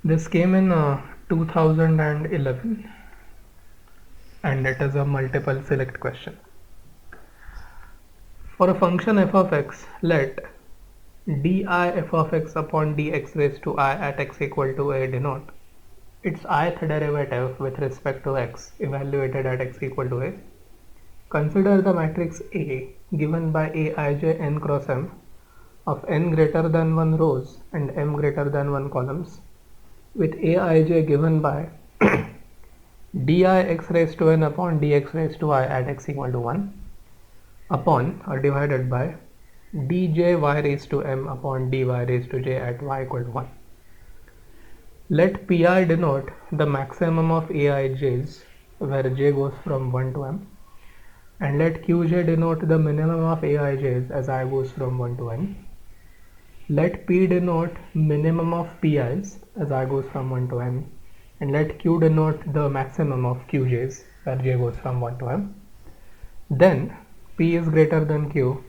This came in 2011 and it is a multiple select question. For a function f of x, let di f of x upon dx raised to I at x equal to a denote its ith derivative with respect to x evaluated at x equal to a. Consider the matrix A given by Aij n cross m of n greater than 1 rows and m greater than 1 columns, with Aij given by di x raised to n upon dx raised to I at x equal to 1 upon or divided by dj y raised to m upon dy raised to j at y equal to 1. Let Pi denote the maximum of Aij's where j goes from 1 to m, and let Qj denote the minimum of Aij's as I goes from 1 to n. Let P denote minimum of Pi's as I goes from 1 to n, and let Q denote the maximum of Qj's where j goes from 1 to m. Then P is greater than Q,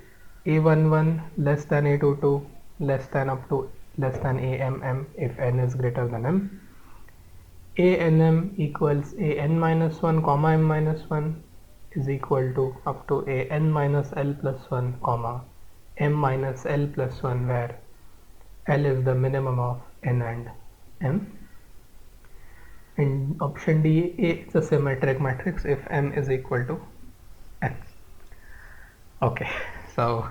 A11 less than A22 less than up to less than AMM if n is greater than m. ANM equals AN minus 1 comma m minus 1 is equal to up to AN minus L plus 1 comma m minus L plus 1 where L is the minimum of n and m. In option D, A is a symmetric matrix if m is equal to n. Okay, so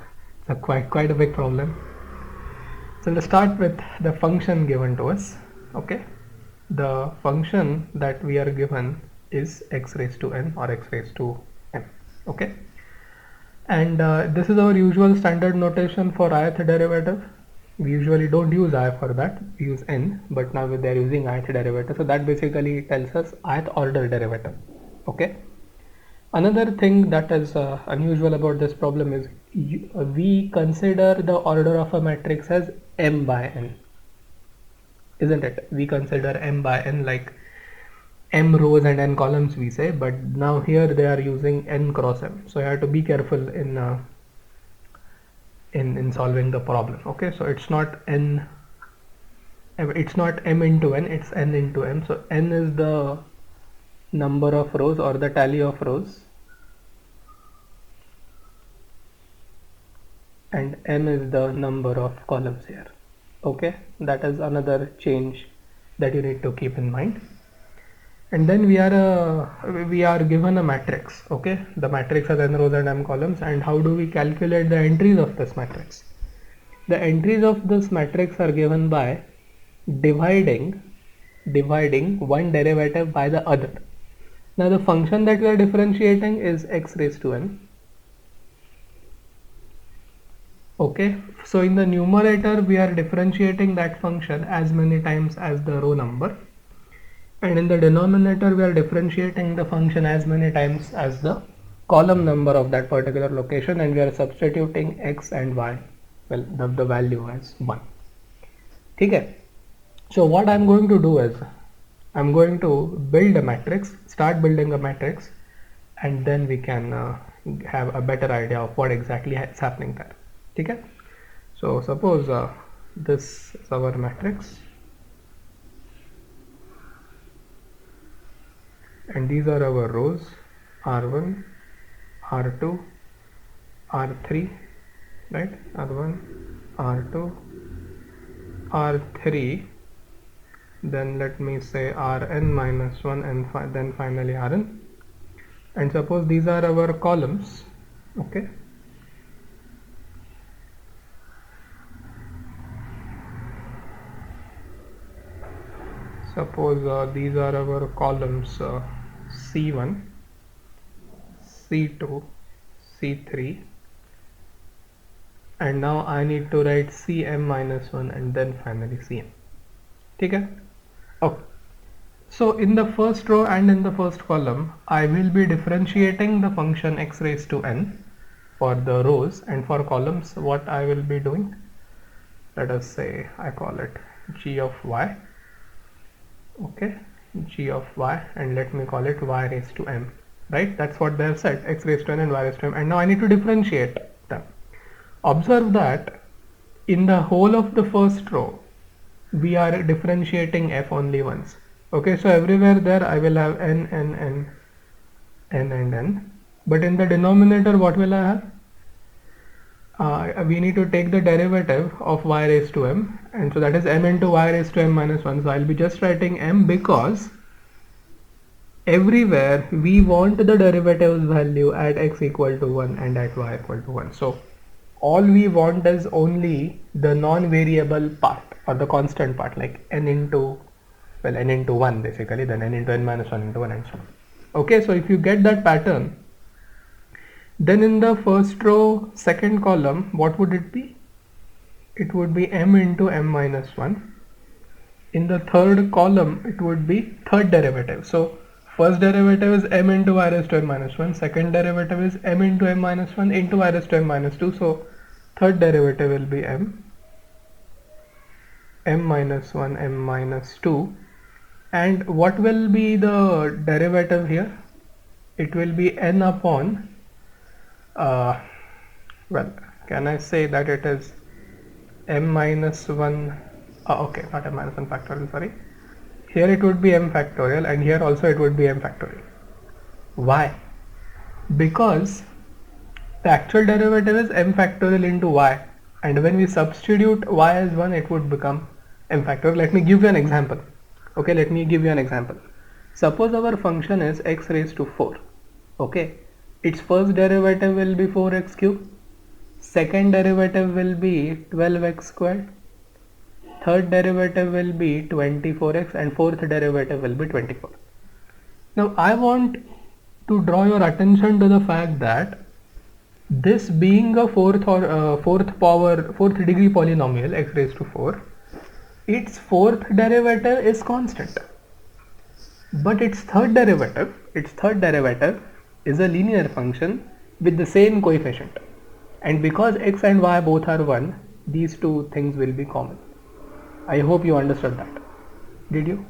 it's quite a big problem. So let's start with the function given to us. Okay, the function that we are given is x raised to n or x raised to m. Okay, and this is our usual standard notation for ith derivative. We usually don't use I for that, we use n, but now they are using ith derivative, so that basically tells us ith order derivative. Okay, another thing that is unusual about this problem is we consider the order of a matrix as m by n, isn't it? We consider m by n like m rows and n columns we say, but now here they are using n cross m, so you have to be careful in solving the problem. Okay, so it's not m into n, it's n into m. So n is the number of rows or the tally of rows, and m is the number of columns here. Okay, that is another change that you need to keep in mind. And then we are given a matrix. Okay, the matrix has n rows and m columns, and how do we calculate the entries of this matrix? The entries of this matrix are given by dividing one derivative by the other. Now the function that we are differentiating is x raised to n. Okay, so in the numerator we are differentiating that function as many times as the row number, and in the denominator we are differentiating the function as many times as the column number of that particular location, and we are substituting x and y, well, the value as 1. Okay, so what I'm going to do is I'm going to build a matrix, start building a matrix, and then we can have a better idea of what exactly is happening there. Okay, so suppose this is our matrix, and these are our rows R1, R2, R3, right? R1, R2, R3, then let me say Rn minus 1, and then finally Rn. And suppose these are our columns. Okay, suppose these are our columns C1, C2, C3, and now I need to write Cm minus 1 and then finally Cm. Okay. Okay. So in the first row and in the first column, I will be differentiating the function x raised to n for the rows, and for columns what I will be doing, let us say I call it g of y. Okay, g of y, and let me call it y raised to m, right? That's what they have said, x raised to n and y raised to m, and now I need to differentiate them. Observe that in the whole of the first row we are differentiating f only once. Okay, so everywhere there I will have n and n, but in the denominator what will I have? We need to take the derivative of y raised to m, and so that is m into y raised to m minus 1. So I'll be just writing m because everywhere we want the derivatives value at x equal to 1 and at y equal to 1. So all we want is only the non-variable part or the constant part, like n into, well, n into 1 basically, then n into n minus 1 into 1 and so on. Okay, so if you get that pattern, then in the first row, second column, what would it be? It would be m into m minus 1. In the third column, it would be third derivative. So first derivative is m into y raised to m minus 1. Second derivative is m into m minus 1 into y raised to m minus 2. So third derivative will be m minus 1, m minus 2. And what will be the derivative here? It will be n upon, well, can I say that it is m minus 1, okay, not m minus 1 factorial, sorry. Here it would be m factorial, and here also it would be m factorial. Why? Because the actual derivative is m factorial into y, and when we substitute y as 1, it would become m factorial. Let me give you an example. Okay, let me give you an example. Suppose our function is x raised to 4. Okay, its first derivative will be 4x cubed, second derivative will be 12x squared, third derivative will be 24x, and fourth derivative will be 24. Now I want to draw your attention to the fact that this being a fourth degree polynomial x raised to 4, its fourth derivative is constant, but its third derivative is a linear function with the same coefficient, and because x and y both are 1, these two things will be common. I hope you understood that. Did you?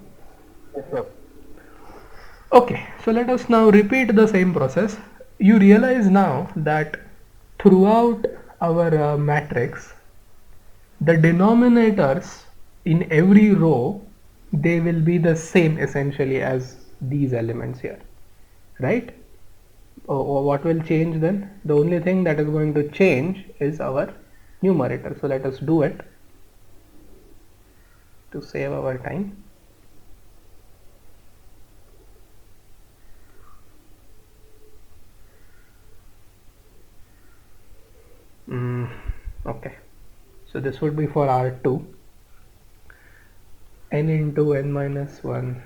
Yes, sir. Okay, so let us now repeat the same process. You realize now that throughout our matrix, the denominators in every row, they will be the same essentially as these elements here, right? What will change then? The only thing that is going to change is our numerator. So let us do it to save our time. Okay, so this would be for R2, n into n minus 1,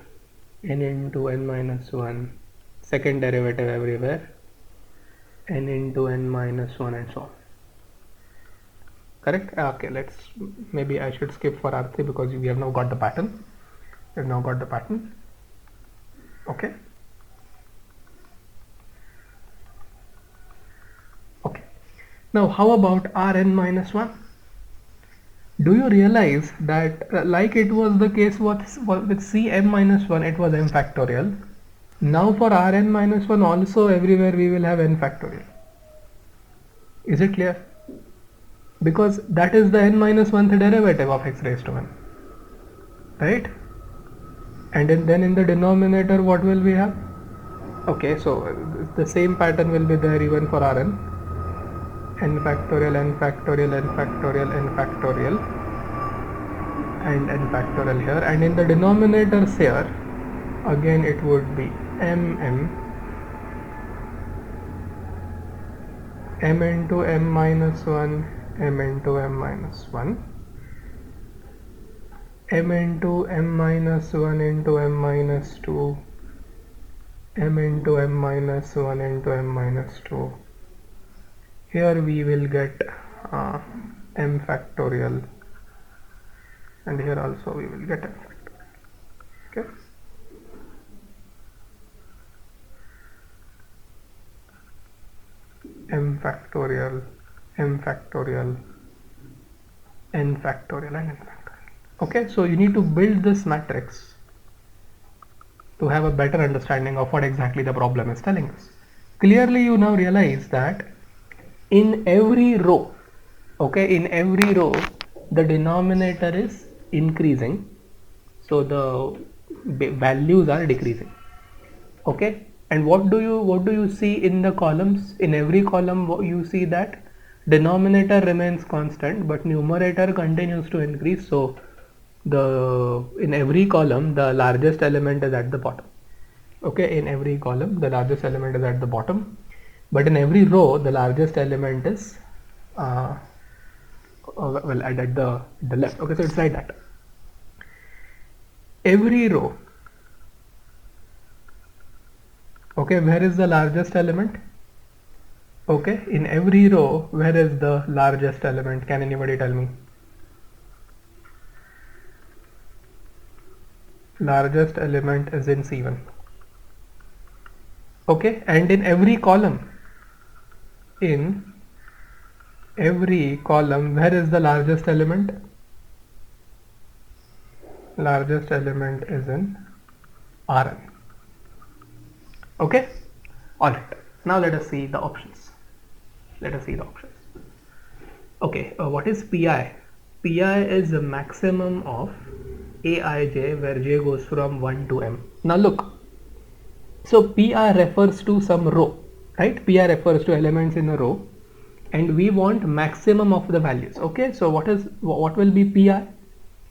n into n minus 1, second derivative everywhere, n into n minus 1 and so on. Correct? Okay, maybe I should skip for R3 because we have now got the pattern. Okay. Okay. Now how about Rn minus 1? Do you realize that like it was the case with Cm minus 1, it was m factorial. Now for Rn minus 1 also everywhere we will have n factorial. Is it clear? Because that is the n minus 1th derivative of x raised to 1, right? And then in the denominator what will we have? Okay, so the same pattern will be there even for Rn. N factorial, n factorial, n factorial, n factorial, and n factorial here. And in the denominators here, again it would be m into m minus 1, m into m minus 1, m into m minus 1 into m minus 2, m into m minus 1 into m minus 2. Here we will get m factorial, and here also we will get m factorial. Okay. M factorial, m factorial, n factorial, and n factorial. Okay, so you need to build this matrix to have a better understanding of what exactly the problem is telling us. Clearly you now realize that in every row, okay, in every row the denominator is increasing, so the values are decreasing. Okay, and what do you see in the columns? In every column you see that denominator remains constant but numerator continues to increase. So in every column the largest element is at the bottom. Okay, in every column the largest element is at the bottom, but in every row the largest element is well at the left. Okay, so it's like that. Every row, okay, where is the largest element? Okay, in every row where is the largest element? Can anybody tell me? Largest element is in C1. Okay, and in every column, where is the largest element? Largest element is in Rn. Okay, alright, now let us see the options. Okay, what is Pi? Pi is the maximum of Aij where j goes from 1 to m. Now look, so Pi refers to some row, right? Pi refers to elements in a row, and we want maximum of the values. Okay, so what will be Pi?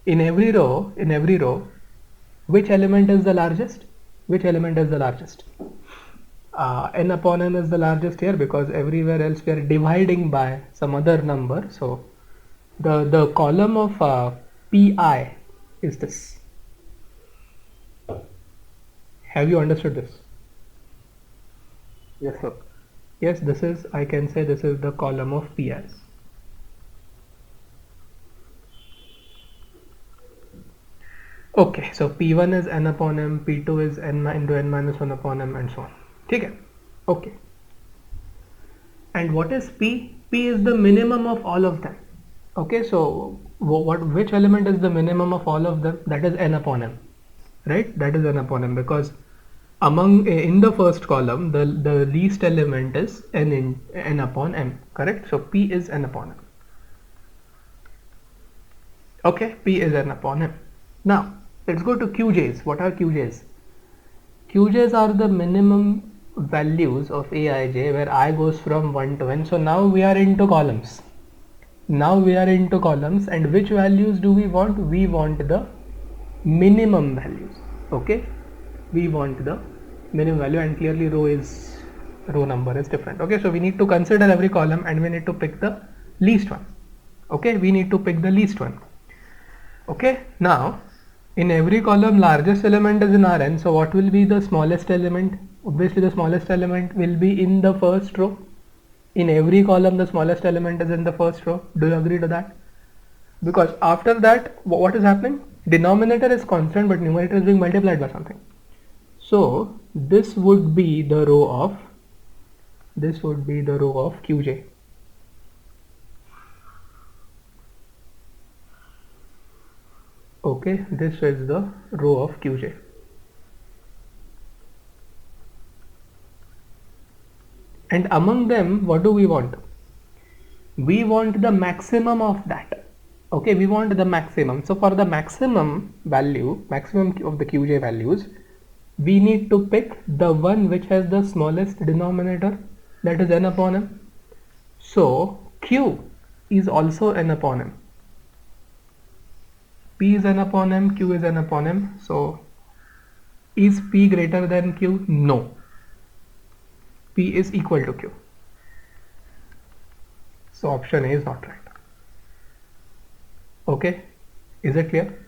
In every row, which element is the largest? N upon m is the largest here because everywhere else we are dividing by some other number. So the column of Pi is this. Have you understood this? Yes, sir. Yes, I can say this is the column of Pi's. Okay, so P1 is n upon m, P2 is n into n minus 1 upon m, and so on. Okay. Okay. And what is P? P is the minimum of all of them. Okay, so which element is the minimum of all of them? That is n upon m, right? That is n upon m because in the first column the least element is n upon m, correct? So P is n upon m. Okay, P is n upon m. Now let's go to Qj's. What are Qj's? Qj's are the minimum values of Aij where I goes from 1 to n. So now we are into columns. And which values do we want? We want the minimum values. Okay, we want the minimum value, and clearly row number is different. Okay, so we need to consider every column and we need to pick the least one. Okay, we need to pick the least one. Okay, now in every column largest element is in Rn, so what will be the smallest element? Obviously the smallest element will be in the first row. In every column the smallest element is in the first row. Do you agree to that? Because after that what is happening? Denominator is constant but numerator is being multiplied by something. So this would be the row of Qj. Okay, this is the row of Qj. And among them, what do we want? We want the maximum of that. Okay, we want the maximum. So for the maximum of the Qj values, we need to pick the one which has the smallest denominator, that is n upon m. So Q is also n upon m. P is n upon m, Q is n upon m. So is P greater than Q? No. P is equal to Q. So option A is not right. Okay, is it clear?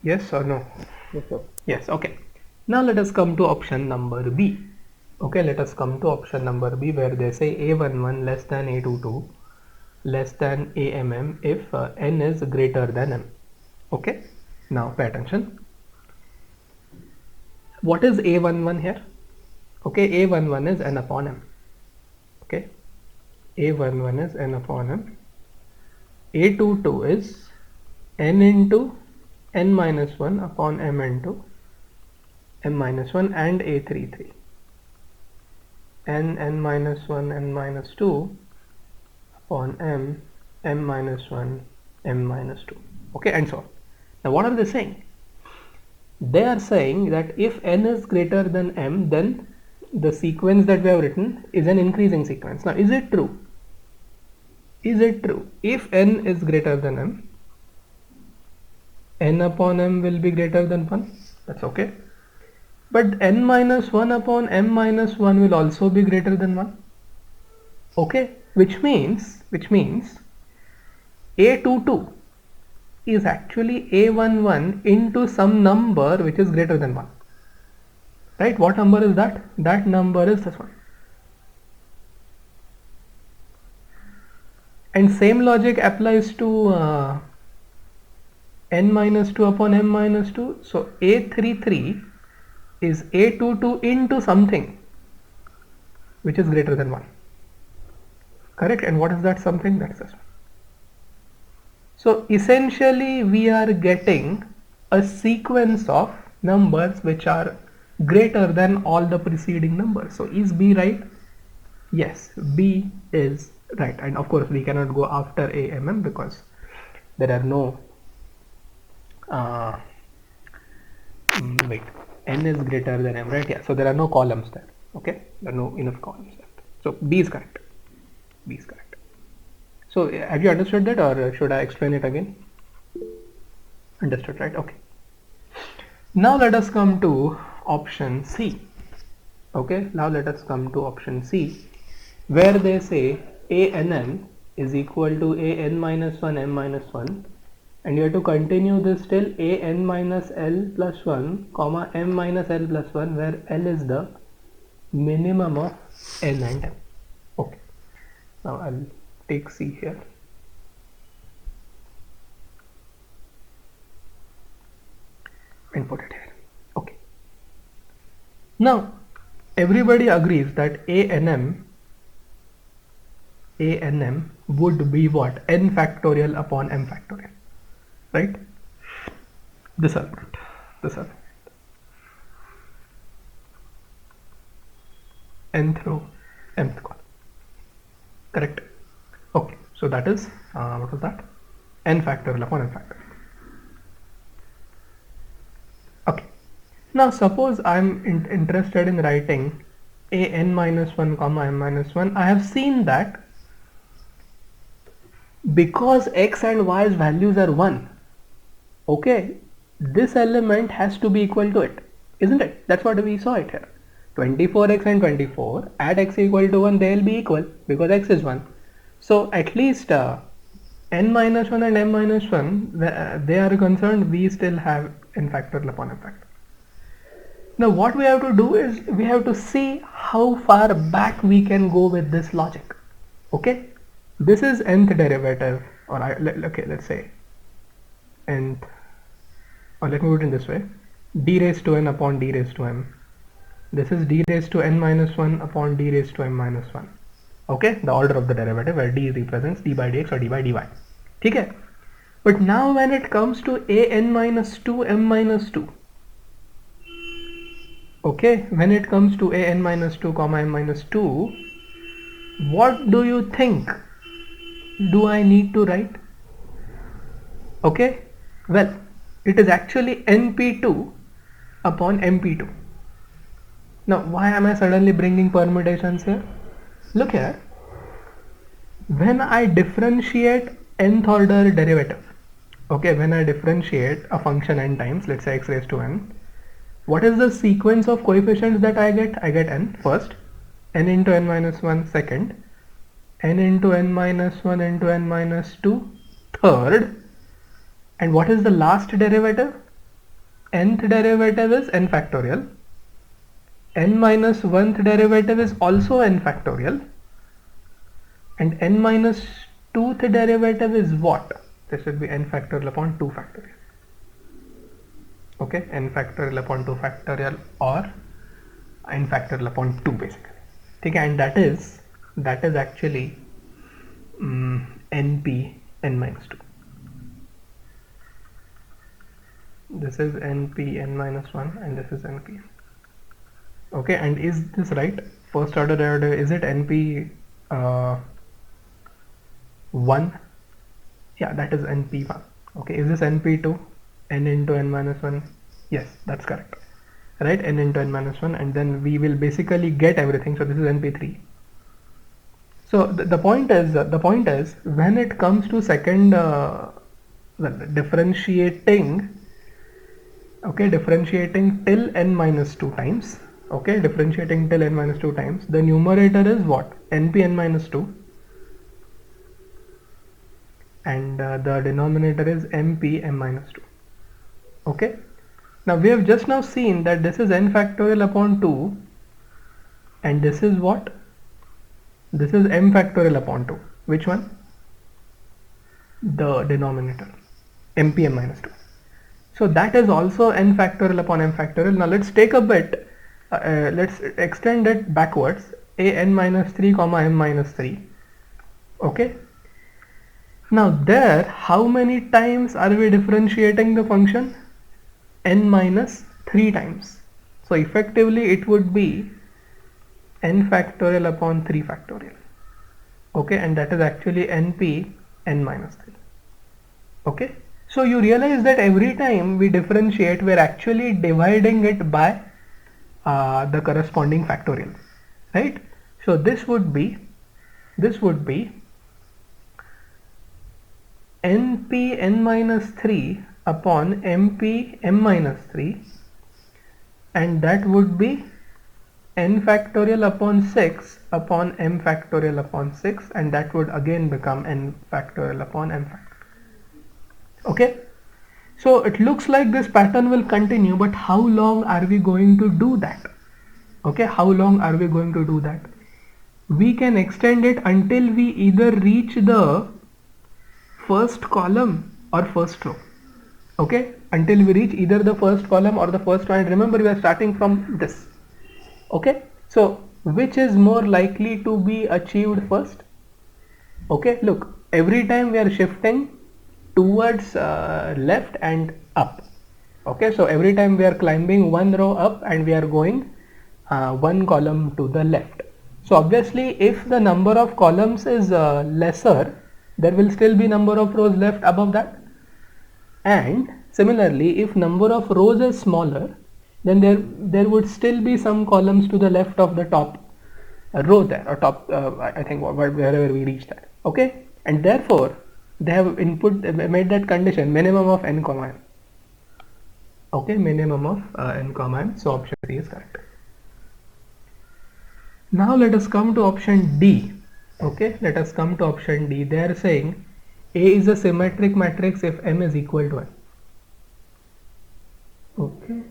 Yes or no? Yes, sir. Yes, okay. Now let us come to option number B. Okay, let us come to option number B where they say A11 less than A22 less than AMM if n is greater than m. Okay, now pay attention. What is A11 here? Okay, A11 is n upon m. Okay, A11 is n upon m. A22 is n into n minus 1 upon m into m minus 1, and A33 n minus 1 n minus 2 upon m, m minus 1, m minus 2. Okay, and so on. Now what are they saying? They are saying that if n is greater than m, then the sequence that we have written is an increasing sequence. Now is it true? Is it true? If n is greater than m, n upon m will be greater than 1. That's okay. But n minus 1 upon m minus 1 will also be greater than 1. Okay, which means a22 is actually a11 into some number which is greater than 1. Right? What number is that? That number is this one. And same logic applies to n minus 2 upon m minus 2. So a33 is a22 into something which is greater than 1. Correct? And what is that something? That's this one. So essentially we are getting a sequence of numbers which are greater than all the preceding numbers. So is B right? Yes, B is right. And of course we cannot go after A, M, M because there are no wait, N is greater than M, right? Yeah, so there are no columns there. Okay, there are no enough columns left. So B is correct. B is correct. So have you understood that, or should I explain it again? Understood, right? Okay. Now let us come to option C. Okay, now let us come to option C, where they say a n n is equal to a n minus 1 m minus 1, and you have to continue this till a n minus l plus 1 comma m minus l plus 1, where l is the minimum of n and m. Okay, now I'll take C here. And put it here. Okay. Now everybody agrees that a n m would be what? N factorial upon m factorial, right? This argument, nth row, mth column. Correct. Okay, so that is what was that? N factorial upon m factorial. Okay. Now suppose I am interested in writing a n minus 1 comma m minus 1. I have seen that because x and y's values are 1, okay, this element has to be equal to it, isn't it? That's what we saw it here. 24x and 24, at x equal to 1 they will be equal because x is 1. So at least n minus 1 and m minus 1, they are concerned, we still have n factorial upon m factorial. Now what we have to do is we have to see how far back we can go with this logic. Okay, this is nth derivative, or okay, let's say nth, or let me put it in this way, d raised to n upon d raised to m. This is d raised to n minus 1 upon d raised to m minus 1. Okay, the order of the derivative where d represents d by dx or d by dy. Okay, but now when it comes to a n minus 2 m minus 2, okay, when it comes to a n minus 2 comma m minus 2, what do you think do I need to write? Okay, well, it is actually np2 upon mp2. Now why am I suddenly bringing permutations here? Look here, when I differentiate nth order derivative, okay, when I differentiate a function n times, let's say x raised to n, what is the sequence of coefficients that I get? I get n first, n into n minus 1 second, n into n minus 1 into n minus 2 third, and what is the last derivative? Nth derivative is n factorial, n minus 1th derivative is also n factorial, and n minus 2th derivative is what? This should be n factorial upon 2 factorial. Okay, n factorial upon 2 factorial, or n factorial upon 2 basically. Okay, and that is actually np n minus 2. This is np n minus 1 and this is np. Okay, and is this right? First order derivative, is it np 1. Yeah, that is np1. Okay, is this np2? N into n minus 1. Yes, that's correct, right? N into n minus 1, and then we will basically get everything. So this is np3. So the point is when it comes to second differentiating, okay, differentiating till n minus 2 times, okay, differentiating till n minus 2 times, the numerator is what? Np n minus 2, and the denominator is mp m minus 2. Okay, now we have just now seen that this is n factorial upon 2, and this is what? This is m factorial upon 2. Which one? The denominator, mp m minus 2. So that is also n factorial upon m factorial. Now let's take a bit, let's extend it backwards, a n minus 3 comma m minus 3. Okay, now there, how many times are we differentiating the function? N minus 3 times. So effectively it would be n factorial upon 3 factorial. Okay, and that is actually np n minus 3. Okay, so you realize that every time we differentiate, we are actually dividing it by the corresponding factorial, right? So this would be np n minus 3 upon mp m minus 3, and that would be n factorial upon 6 upon m factorial upon 6, and that would again become n factorial upon m factorial. Okay, so it looks like this pattern will continue, but how long are we going to do that? Okay, how long are we going to do that? We can extend it until we either reach the first column or first row. Okay, until we reach either the first column or the first row, and remember we are starting from this. Okay, so which is more likely to be achieved first? Okay, look, every time we are shifting towards left and up. Okay, so every time we are climbing one row up and we are going one column to the left. So obviously if the number of columns is lesser, there will still be number of rows left above that, and similarly if number of rows is smaller, then there would still be some columns to the left of the top row there, or top I think wherever we reach that. Okay, and therefore they have made that condition minimum of n comma m. Okay, minimum of n comma m. So option C is correct. Now let us come to option D. Okay, let us come to option D. They are saying A is a symmetric matrix if m is equal to n. Okay,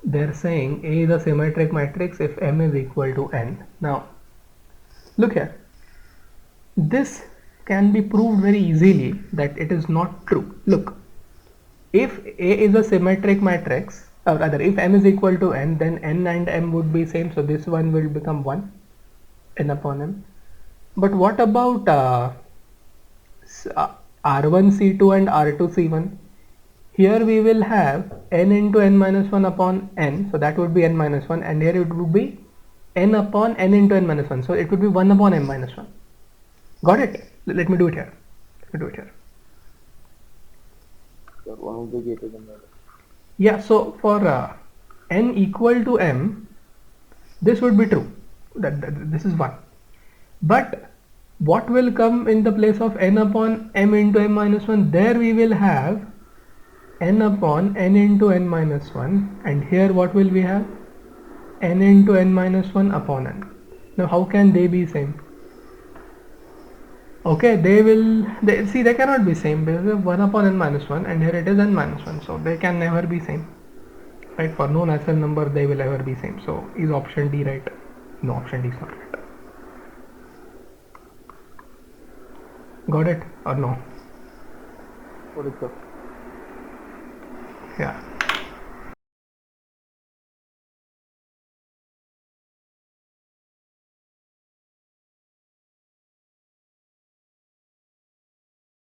they are saying A is a symmetric matrix if m is equal to n. Now look here, this can be proved very easily that it is not true. Look, if A is a symmetric matrix, or rather if m is equal to n, then n and m would be same, so this one will become 1, n upon m. But what about R1C2 and R2C1? Here we will have n into n minus 1 upon n, so that would be n minus 1, and here it would be n upon n into n minus 1, so it would be 1 upon m minus 1. Got it? Let me do it here. Yeah, so for n equal to m, this would be true, that this is 1. But what will come in the place of n upon m into m minus 1? There we will have n upon n into n minus 1, and here what will we have? N into n minus 1 upon n. Now how can they be same? Okay, they cannot be same, because 1 upon n minus 1 and here it is n minus 1, so they can never be same, right? For no natural number they will ever be same. So is option D right? No, option D is not right. Got it or no? What is that? Yeah.